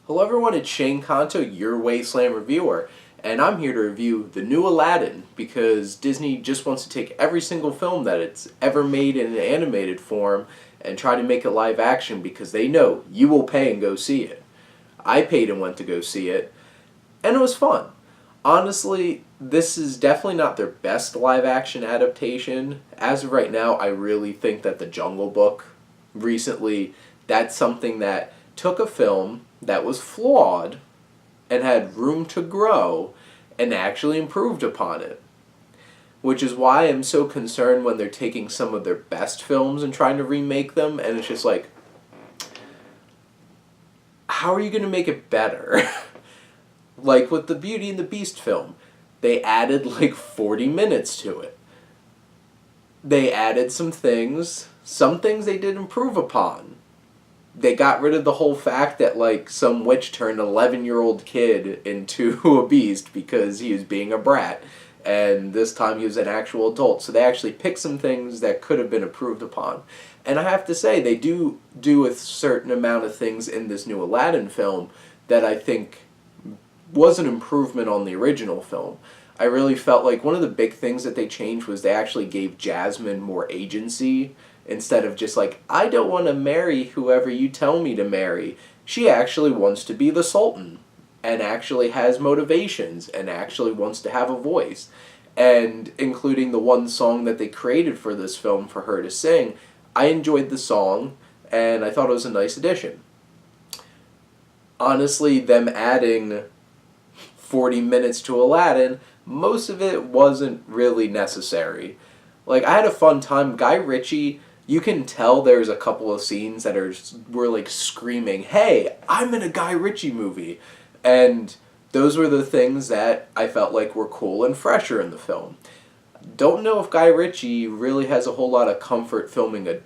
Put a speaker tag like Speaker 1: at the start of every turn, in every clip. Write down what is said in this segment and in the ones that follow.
Speaker 1: Hello everyone, it's Shane Kanto, your Wasteland reviewer, and I'm here to review the new Aladdin because Disney just wants to take every single film that it's ever made in an animated form and try to make it live action because they know you will pay and go see it. I paid and went to go see it, and it was fun. Honestly, this is definitely not their best live action adaptation. As of right now, I really think that The Jungle Book recently, that's something that took a film that was flawed and had room to grow and actually improved upon it. Which is why I'm so concerned when they're taking some of their best films and trying to remake them, and it's just like, how are you going to make it better? Like with the Beauty and the Beast film, they added like 40 minutes to it. They added some things they did improve upon. They got rid of the whole fact that like some witch turned an 11-year-old kid into a beast because he was being a brat, and this time he was an actual adult. So they actually picked some things that could have been improved upon. And I have to say, they do a certain amount of things in this new Aladdin film that I think was an improvement on the original film. I really felt like one of the big things that they changed was they actually gave Jasmine more agency. Instead of just like, I don't want to marry whoever you tell me to marry. She actually wants to be the Sultan, and actually has motivations, and actually wants to have a voice. And including the one song that they created for this film for her to sing, I enjoyed the song, and I thought it was a nice addition. Honestly, them adding 40 minutes to Aladdin, most of it wasn't really necessary. Like, I had a fun time. Guy Ritchie, you can tell there's a couple of scenes that were like screaming, hey, I'm in a Guy Ritchie movie. And those were the things that I felt like were cool and fresher in the film. Don't know if Guy Ritchie really has a whole lot of comfort filming a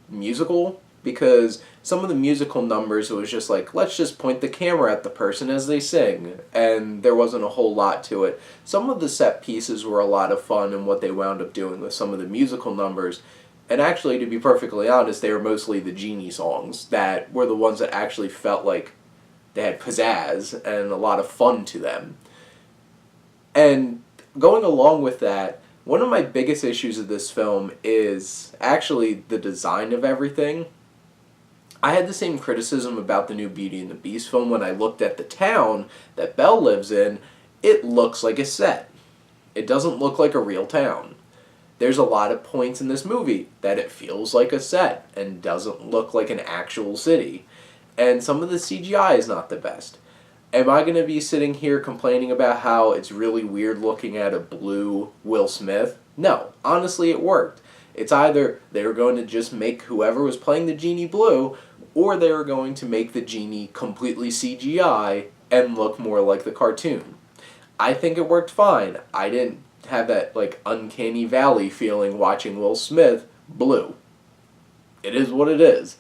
Speaker 1: musical, because some of the musical numbers, it was just like, let's just point the camera at the person as they sing, and there wasn't a whole lot to it. Some of the set pieces were a lot of fun in what they wound up doing with some of the musical numbers, and actually, to be perfectly honest, they were mostly the Genie songs that were the ones that actually felt like they had pizzazz and a lot of fun to them. And going along with that, one of my biggest issues of this film is actually the design of everything. I had the same criticism about the new Beauty and the Beast film when I looked at the town that Belle lives in. It looks like a set. It doesn't look like a real town. There's a lot of points in this movie that it feels like a set and doesn't look like an actual city. And some of the CGI is not the best. Am I going to be sitting here complaining about how it's really weird looking at a blue Will Smith? No. Honestly, it worked. It's either they were going to just make whoever was playing the genie blue, or they were going to make the genie completely CGI and look more like the cartoon. I think it worked fine. I didn't have that like uncanny valley feeling watching Will Smith blue. It is what it is.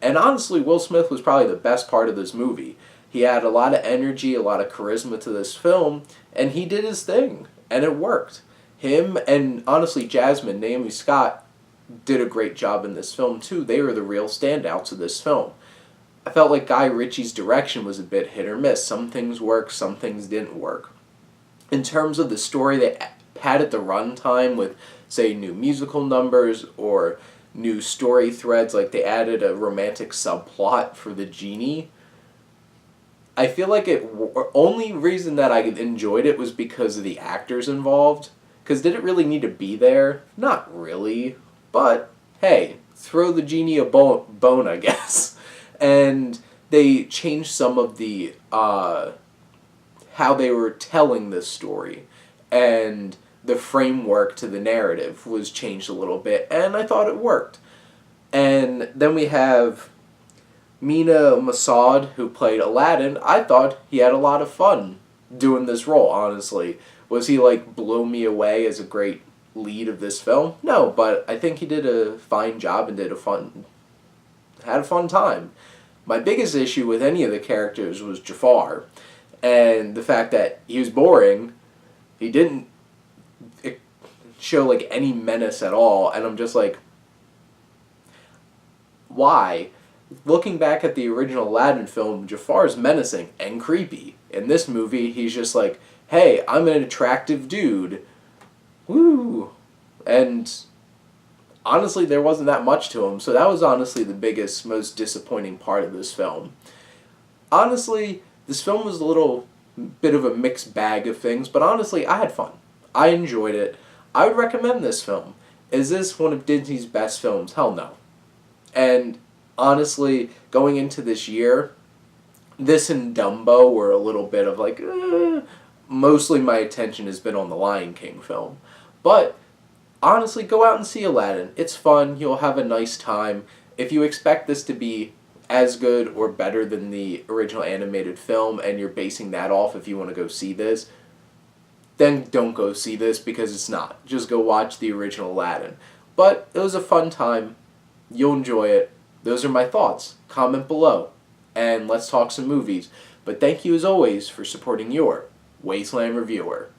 Speaker 1: And honestly, Will Smith was probably the best part of this movie. He had a lot of energy, a lot of charisma to this film, and he did his thing, and it worked. Him and, honestly, Jasmine, Naomi Scott, did a great job in this film, too. They were the real standouts of this film. I felt like Guy Ritchie's direction was a bit hit or miss. Some things worked, some things didn't work. In terms of the story, they padded the runtime with, say, new musical numbers or new story threads, like they added a romantic subplot for the genie. I feel like only reason that I enjoyed it was because of the actors involved. Because did it really need to be there? Not really. But, hey, throw the genie a bone, I guess. And they changed some of the, how they were telling this story. And the framework to the narrative was changed a little bit, and I thought it worked. And then we have Mina Massoud, who played Aladdin. I thought he had a lot of fun doing this role, honestly. Was he, like, blow me away as a great lead of this film? No, but I think he did a fine job and had a fun time. My biggest issue with any of the characters was Jafar, and the fact that he was boring. He didn't show, like, any menace at all, and I'm just like, why? looking back at the original Aladdin film, Jafar's menacing and creepy. In this movie, he's just like, hey, I'm an attractive dude. Woo! And honestly, there wasn't that much to him, so that was honestly the biggest, most disappointing part of this film. Honestly, this film was a little bit of a mixed bag of things, but honestly, I had fun. I enjoyed it. I would recommend this film. Is this one of Disney's best films? Hell no. And honestly, going into this year, this and Dumbo were a little bit of like, mostly my attention has been on the Lion King film. But honestly, go out and see Aladdin. It's fun. You'll have a nice time. If you expect this to be as good or better than the original animated film and you're basing that off if you want to go see this, then don't go see this because it's not. Just go watch the original Aladdin. But it was a fun time. You'll enjoy it. Those are my thoughts. Comment below. And let's talk some movies. But thank you as always for supporting your Wasteland Reviewer.